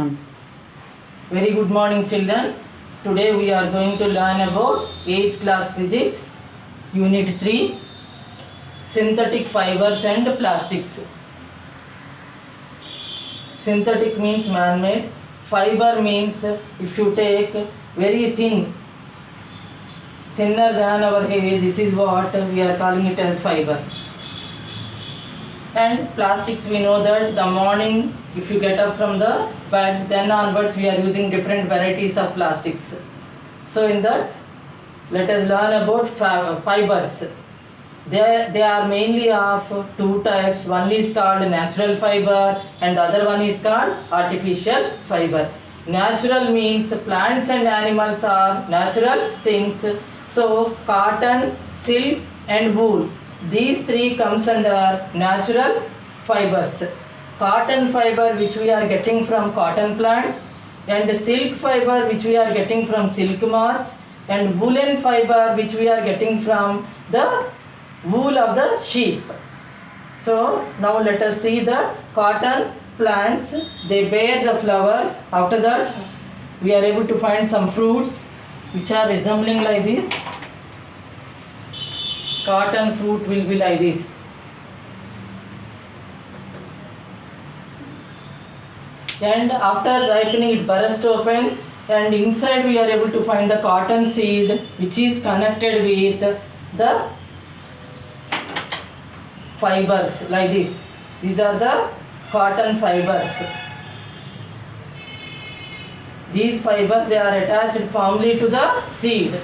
Very good morning, children. Today we are going to learn about 8th class physics, unit 3, synthetic fibers and plastics. Synthetic means man-made. Fiber means if you take very thin, thinner than our hair, this is what we are calling it as fiber. And plastics, we know that the morning if you get up from the bed, then onwards we are using different varieties of plastics. So in that, let us learn about fibers. They are mainly of two types. One is called natural fiber and the other one is called artificial fiber. Natural means plants and animals are natural things. So cotton, silk and wool, these three comes under natural fibers. Cotton fiber which we are getting from cotton plants, and silk fiber which we are getting from silk moths, and woolen fiber which we are getting from the wool of the sheep. So now let us see the cotton plants. They bear the flowers. After that we are able to find some fruits which are resembling like this. Cotton fruit will be like this. And after ripening it burst open, and inside we are able to find the cotton seed which is connected with the fibers like this. These are the cotton fibers. These fibers, they are attached firmly to the seed,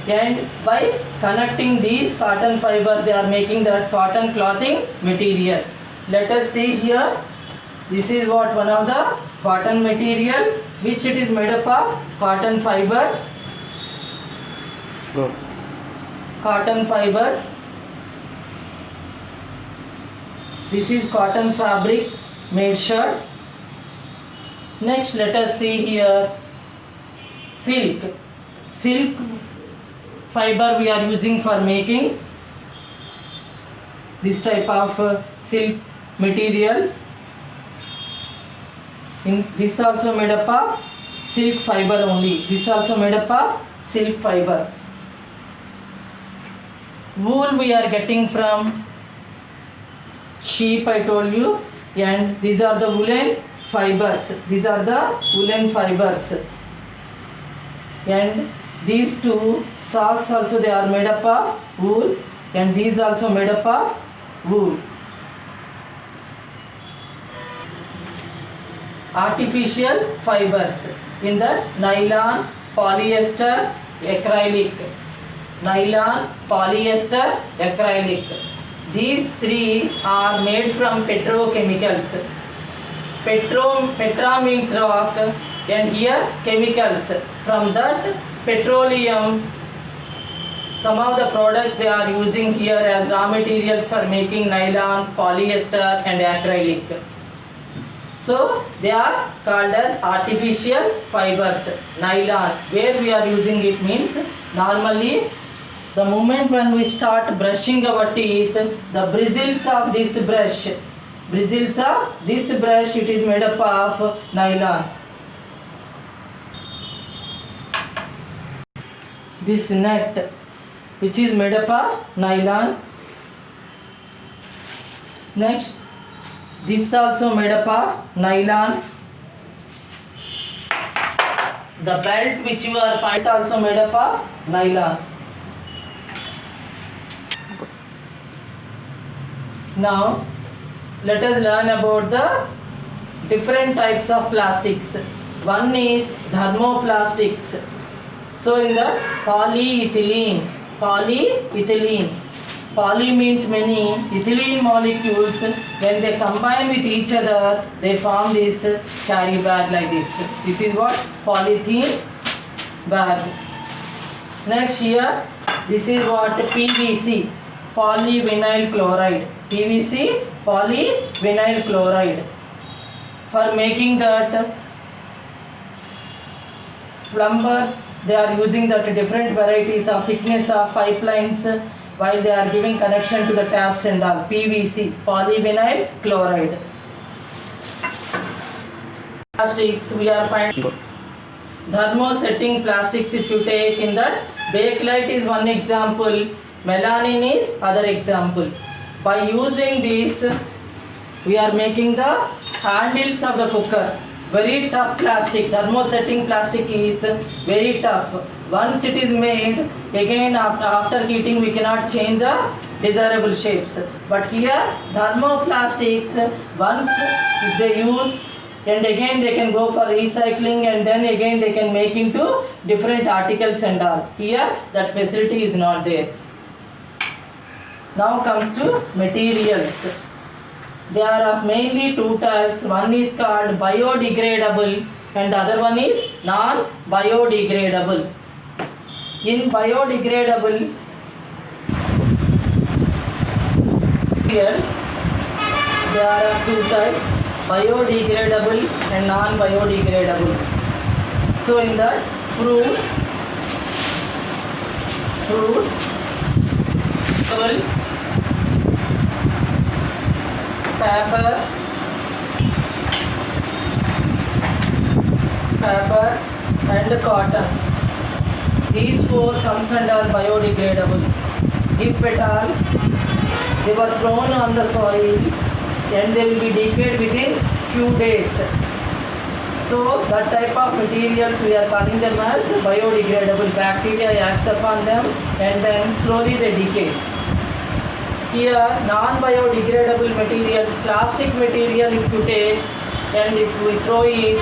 and by connecting these cotton fibers they are making that cotton clothing material. Let us see here. This is what one of the cotton material which it is made up of cotton fibers. Go. Cotton fibers. This is cotton fabric made shirt. Next let us see here silk. Silk fiber we are using for making this type of silk materials. This also made up of silk fiber only. This also made up of silk fiber. Wool we are getting from sheep, I told you, and these are the woolen fibers. These are the woolen fibers. And these two socks also, they are made up of wool, and these also made up of wool. Artificial fibers in the nylon, polyester, acrylic. Nylon, polyester, acrylic. These three are made from petrochemicals. Petra means rock, and here chemicals. From that petroleum, some of the products they are using here as raw materials for making nylon, polyester and acrylic. So they are called as artificial fibers. Nylon, where we are using it means normally the moment when we start brushing our teeth, the bristles of this brush, it is made up of nylon. This net which is made up of nylon. Next, this also made up of nylon. The belt which you are finding also made up of nylon. Now let us learn about the different types of plastics. One is thermoplastics. So in the polyethylene. Poly means many, ethylene molecules, when they combine with each other, they form this carry bag like this. This is what polythene bag. Next here, this is what PVC, polyvinyl chloride. PVC, polyvinyl chloride. For making that plumber, they are using that different varieties of thickness of pipelines while they are giving connection to the taps and all. PVC, polyvinyl chloride. Plastics we are finding thermosetting plastics. If you take in that, bakelite is one example, melanin is other example. By using these, we are making the handles of the cooker. Very tough plastic. Thermosetting plastic is very tough. Once it is made, again after heating we cannot change the desirable shapes. But here thermoplastics, once if they use, and again they can go for recycling, and then again they can make into different articles and all. Here that facility is not there. Now comes to materials. There are mainly two types. One is called biodegradable and the other one is non-biodegradable. In biodegradable materials, there are two types, biodegradable and non-biodegradable. So in that, fruits, vegetables, paper and cotton. These four comes under biodegradable. If at all they were thrown on the soil and they will be decayed within few days. So that type of materials we are calling them as biodegradable. Bacteria acts upon them and then slowly they decay. Here non-biodegradable materials, plastic material if you take and if we throw it,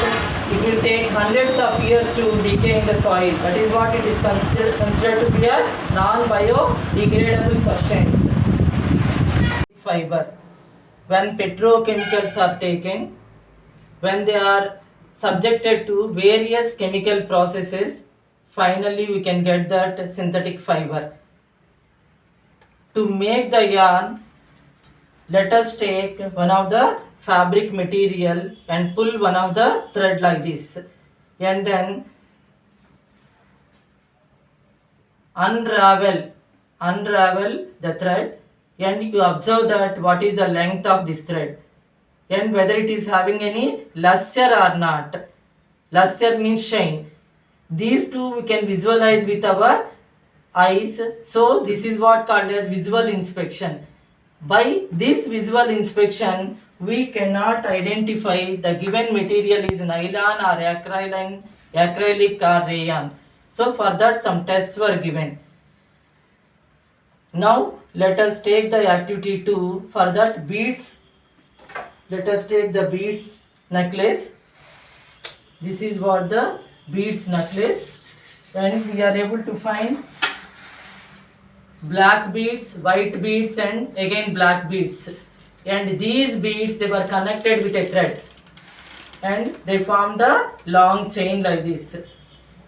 it will take hundreds of years to decay in the soil. That is what it is considered to be a non-biodegradable substance. Fiber. When petrochemicals are taken, when they are subjected to various chemical processes, finally we can get that synthetic fiber. To make the yarn, let us take one of the fabric material and pull one of the thread like this, and then unravel the thread, and you observe that what is the length of this thread and whether it is having any luster or not. Luster means shine. These two we can visualize with our eyes. So this is what called as visual inspection. By this visual inspection, we cannot identify the given material is nylon or acrylic or rayon. So for that some tests were given. Now let us take the activity 2. For that beads, let us take the beads necklace. This is what the beads necklace, and we are able to find black beads, white beads and again black beads, and these beads they were connected with a thread and they formed a long chain like this.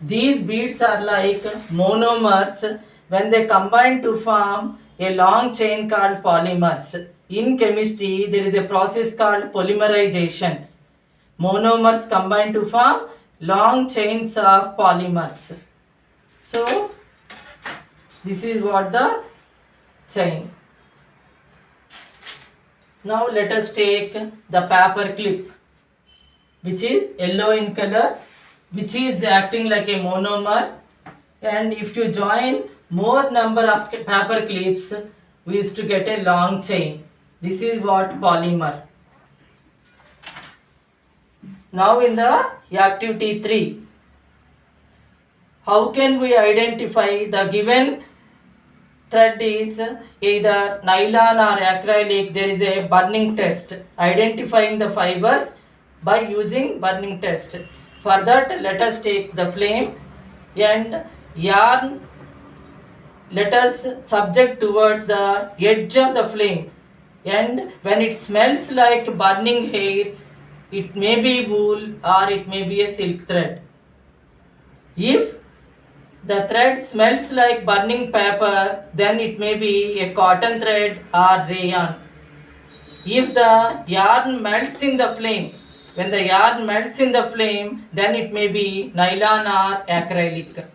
These beads are like monomers. When they combine to form a long chain called polymers. In chemistry there is a process called polymerization. Monomers combine to form long chains of polymers. So this is what the chain. Now let us take the paper clip, which is yellow in color, which is acting like a monomer, and if you join more number of paper clips, we used to get a long chain. This is what polymer. Now in the activity 3, how can we identify the given thread is either nylon or acrylic? There is a burning test, identifying the fibers by using burning test. For that, let us take the flame and yarn. Let us subject towards the edge of the flame, and when it smells like burning hair, it may be wool or it may be a silk thread. If the thread smells like burning paper, then it may be a cotton thread or rayon. If the yarn melts in the flame, when the yarn melts in the flame, then it may be nylon or acrylic.